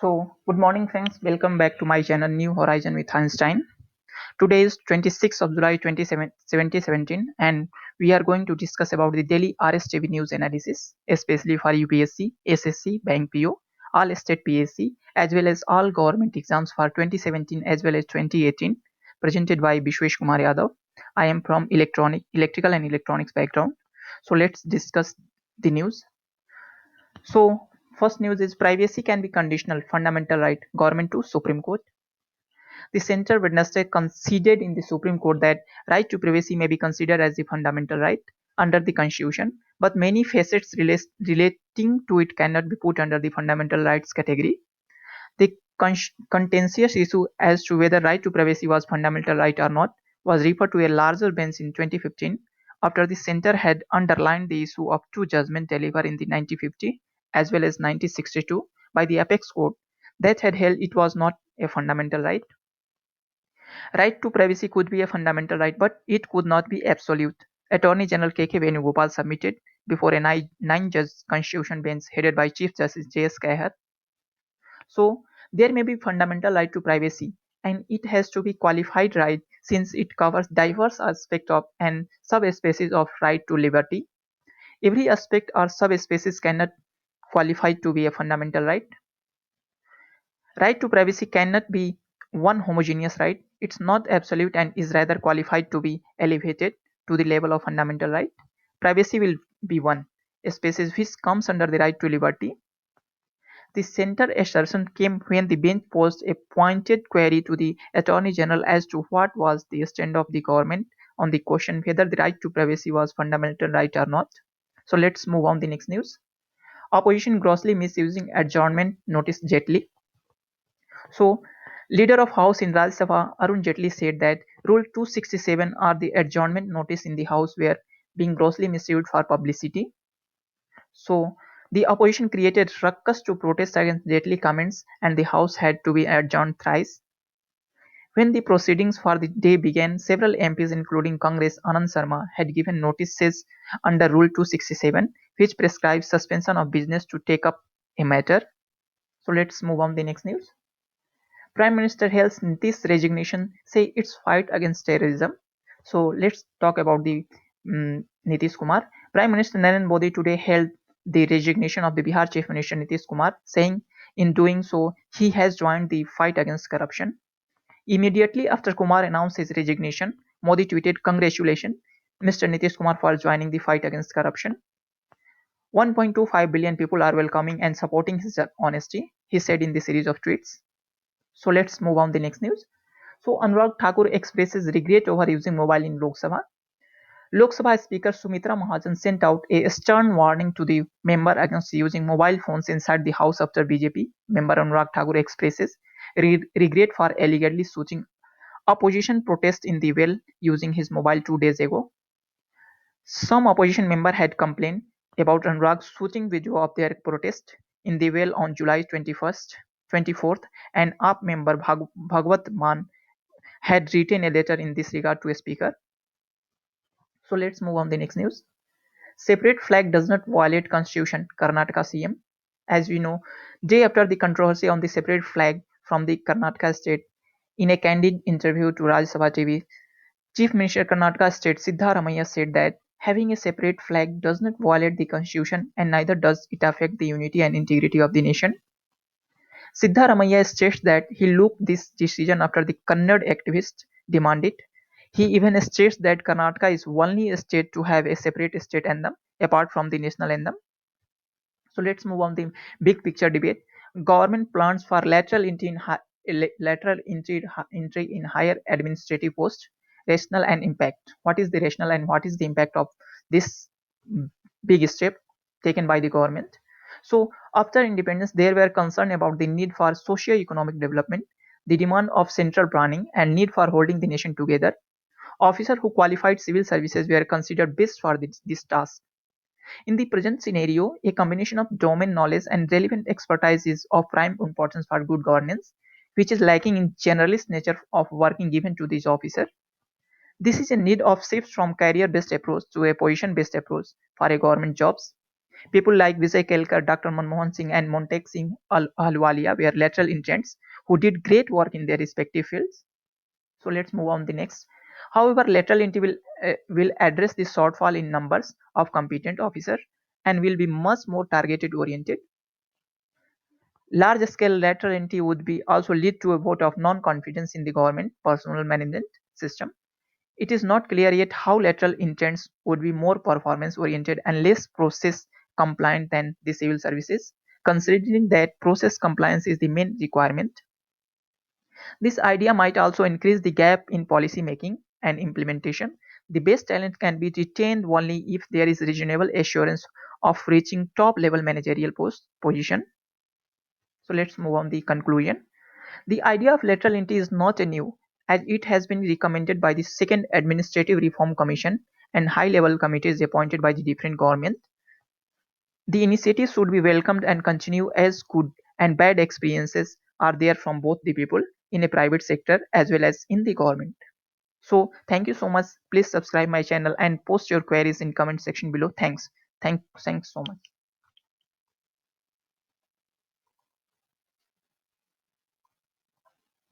So, good morning, friends. Welcome back to my channel New Horizon with Einstein. Today is 26th of July 2017, and we are going to discuss about the daily Rstv news analysis, especially for UPSC, SSC, Bank PO, all state PSC, as well as all government exams for 2017 as well as 2018, presented by Bishwesh Kumar Yadav. I am from electrical and electronics background. So, let's discuss the news. So, first news is privacy can be conditional, fundamental right, government to Supreme Court. The center Wednesday conceded in the Supreme Court that right to privacy may be considered as a fundamental right under the Constitution, but many facets relating to it cannot be put under the fundamental rights category. The contentious issue as to whether right to privacy was fundamental right or not was referred to a larger bench in 2015 after the center had underlined the issue of two judgments delivered in the 1950 as well as 1962 by the apex court that had held it was not a fundamental right. Right to privacy could be a fundamental right, but it could not be absolute. Attorney General K.K. Venugopal submitted before a nine-judge constitution bench headed by Chief Justice J.S. Khair. So there may be fundamental right to privacy, and it has to be qualified right since it covers diverse aspects of and subspecies of right to liberty. Every aspect or subspecies cannot qualify to be a fundamental right. Right to privacy cannot be one homogeneous right. It's not absolute and is rather qualified to be elevated to the level of fundamental right. Privacy will be one, a species which comes under the right to liberty. The center assertion came when the bench posed a pointed query to the Attorney General as to what was the stand of the government on the question whether the right to privacy was fundamental right or not. So let's move on the next news. Opposition grossly misusing adjournment notice Jetli. So, leader of House in Rajyasabha Arun Jaitley said that Rule 267 or the adjournment notice in the House were being grossly misused for publicity. So, the opposition created ruckus to protest against Jaitley comments and the House had to be adjourned thrice. When the proceedings for the day began, several MPs including Congress Anand Sharma had given notices under Rule 267 which prescribes suspension of business to take up a matter. So let's move on the next news. Prime Minister hails Nitish's resignation, say it's fight against terrorism. So let's talk about the Nitish Kumar. Prime Minister Narendra Modi today hailed the resignation of the Bihar Chief Minister Nitish Kumar, saying in doing so he has joined the fight against corruption. Immediately after Kumar announced his resignation, Modi tweeted, "Congratulations, Mr. Nitish Kumar, for joining the fight against corruption. 1.25 billion people are welcoming and supporting his honesty," he said in the series of tweets. So let's move on the next news. So Anurag Thakur expresses regret over using mobile in Lok Sabha. Lok Sabha Speaker Sumitra Mahajan sent out a stern warning to the member against using mobile phones inside the house after BJP member Anurag Thakur expresses regret for allegedly shooting opposition protest in the well using his mobile 2 days ago. Some opposition member had complained about Anurag shooting video of their protest in the well on July 21st, 24th, and AAP member Bhagwat Maan had written a letter in this regard to a speaker. So let's move on the next news. Separate flag does not violate constitution, Karnataka CM. As we know, day after the controversy on the separate flag from the Karnataka state, in a candid interview to Rajyasabha TV, Chief Minister Karnataka State Siddharamaiah said that having a separate flag does not violate the constitution and neither does it affect the unity and integrity of the nation. Siddharamaiah states that he looked this decision after the Kannada activists demand it. He even states that Karnataka is only a state to have a separate state anthem apart from the national anthem. So let's move on the big picture debate. Government plans for lateral entry in higher administrative posts. Rational and impact. What is the rational and what is the impact of this big step taken by the government? So after independence, there were concern about the need for socio-economic development, the demand of central planning, and need for holding the nation together. Officers who qualified civil services were considered best for this task. In the present scenario, a combination of domain knowledge and relevant expertise is of prime importance for good governance, which is lacking in generalist nature of working given to these officers. This is a need of shift from career-based approach to a position-based approach for a government jobs. People like Vijay Kelkar, Dr. Manmohan Singh, and Montek Singh Ahluwalia were lateral entrants who did great work in their respective fields. So let's move on the next. However, lateral entry will address the shortfall in numbers of competent officers and will be much more targeted oriented. Large scale lateral entry would be also lead to a vote of non-confidence in the government personnel management system. It is not clear yet how lateral interns would be more performance oriented and less process compliant than the civil services, considering that process compliance is the main requirement. This idea might also increase the gap in policy making and implementation. The best talent can be retained only if there is reasonable assurance of reaching top level managerial position. So let's move on the conclusion. The idea of lateral entry is not a new, as it has been recommended by the Second Administrative Reform Commission and high-level committees appointed by the different governments. The initiative should be welcomed and continue as good and bad experiences are there from both the people in a private sector as well as in the government. So thank you so much. Please subscribe my channel and post your queries in comment section below. Thanks so much.